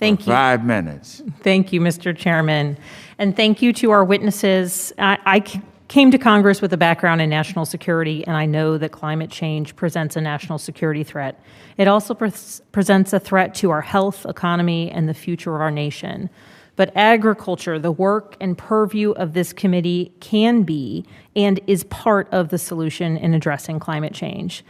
Thank you. 5 minutes. Thank you, Mr. Chairman. And thank you to our witnesses. I came to Congress with a background in national security, and I know that climate change presents a national security threat. It also presents a threat to our health, economy, and the future of our nation. But agriculture, the work and purview of this committee, can be and is part of the solution in addressing climate change.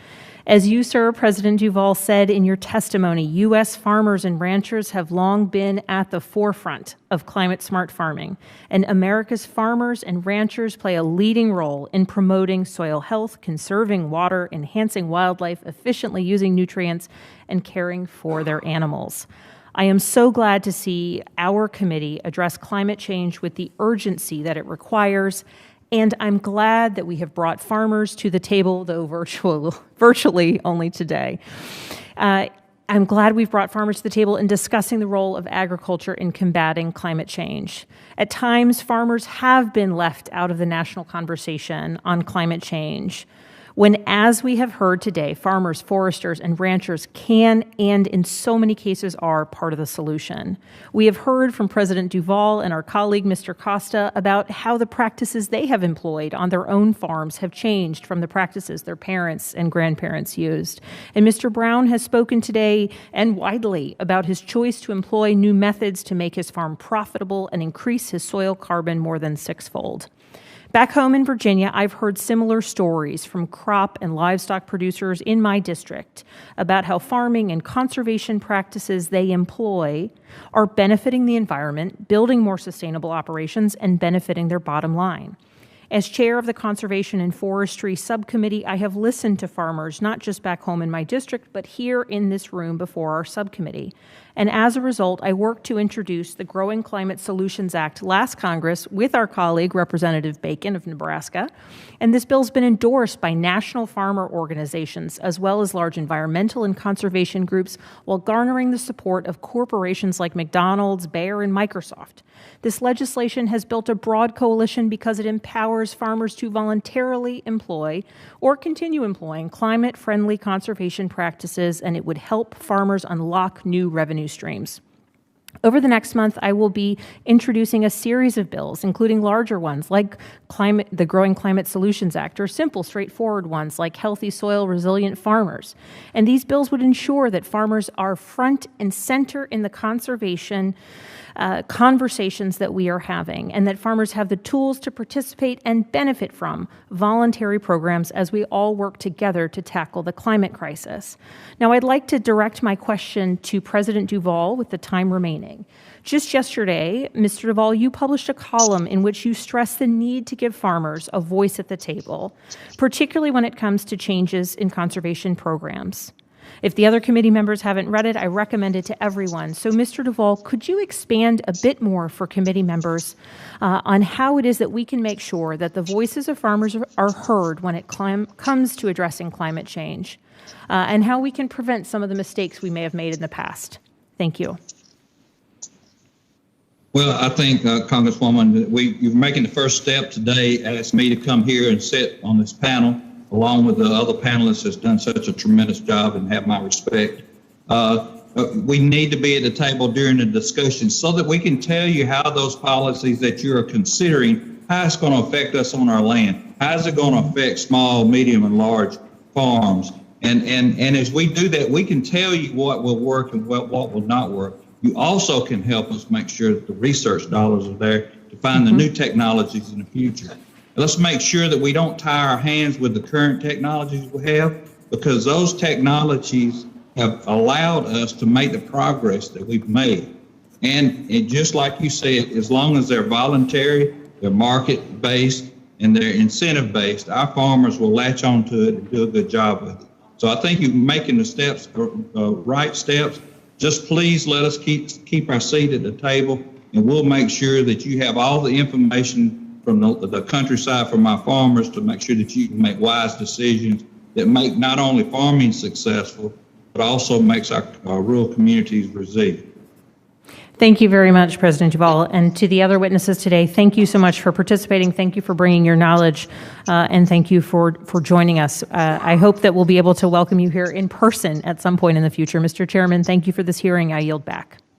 As you, sir, President Duvall, said in your testimony, U.S. farmers and ranchers have long been at the forefront of climate-smart farming, and America's farmers and ranchers play a leading role in promoting soil health, conserving water, enhancing wildlife, efficiently using nutrients, and caring for their animals. I am so glad to see our committee address climate change with the urgency that it requires, and I'm glad that we have brought farmers to the table, though virtually only today. I'm glad we've brought farmers to the table in discussing the role of agriculture in combating climate change. At times, farmers have been left out of the national conversation on climate change, when, as we have heard today, farmers, foresters, and ranchers can and in so many cases are part of the solution. We have heard from President Duvall and our colleague, Mr. Costa, about how the practices they have employed on their own farms have changed from the practices their parents and grandparents used. And Mr. Brown has spoken today and widely about his choice to employ new methods to make his farm profitable and increase his soil carbon more than sixfold. Back home in Virginia, I've heard similar stories from crop and livestock producers in my district about how farming and conservation practices they employ are benefiting the environment, building more sustainable operations, and benefiting their bottom line. As chair of the Conservation and Forestry Subcommittee, I have listened to farmers, not just back home in my district, but here in this room before our subcommittee. And as a result, I worked to introduce the Growing Climate Solutions Act last Congress with our colleague, Representative Bacon of Nebraska. And this bill's been endorsed by national farmer organizations, as well as large environmental and conservation groups, while garnering the support of corporations like McDonald's, Bayer, and Microsoft. This legislation has built a broad coalition because it empowers farmers to voluntarily employ or continue employing climate-friendly conservation practices, and it would help farmers unlock new revenue streams. Over the next month, I will be introducing a series of bills, including larger ones like the Growing Climate Solutions Act, or simple, straightforward ones like Healthy Soil Resilient Farmers. And these bills would ensure that farmers are front and center in the conservation conversations that we are having, and that farmers have the tools to participate and benefit from voluntary programs as we all work together to tackle the climate crisis. Now, I'd like to direct my question to President Duvall with the time remaining. Just yesterday, Mr. Duvall, you published a column in which you stressed the need to give farmers a voice at the table, particularly when it comes to changes in conservation programs. If the other committee members haven't read it, I recommend it to everyone. So, Mr. Duvall, could you expand a bit more for committee members on how it is that we can make sure that the voices of farmers are heard when it comes to addressing climate change, and how we can prevent some of the mistakes we may have made in the past? Thank you. Well, I think, Congresswoman, you're making the first step today. Asked me to come here and sit on this panel, along with the other panelists that's done such a tremendous job and have my respect. We need to be at the table during the discussion so that we can tell you how those policies that you're considering, how it's going to affect us on our land. How is it going to affect small, medium, and large farms? And as we do that, we can tell you what will work and what will not work. You also can help us make sure that the research dollars are there to find the new technologies in the future. Let's make sure that we don't tie our hands with the current technologies we have, because those technologies have allowed us to make the progress that we've made. And just like you said, as long as they're voluntary, they're market-based, and they're incentive-based, our farmers will latch onto it and do a good job with it. So I think you're making the steps, right steps. Just please let us keep our seat at the table, and we'll make sure that you have all the information from the countryside, from our farmers, to make sure that you can make wise decisions that make not only farming successful, but also makes our rural communities resilient. Thank you very much, President Duvall. And to the other witnesses today, thank you so much for participating. Thank you for bringing your knowledge, and thank you for joining us. I hope that we'll be able to welcome you here in person at some point in the future. Mr. Chairman, thank you for this hearing. I yield back.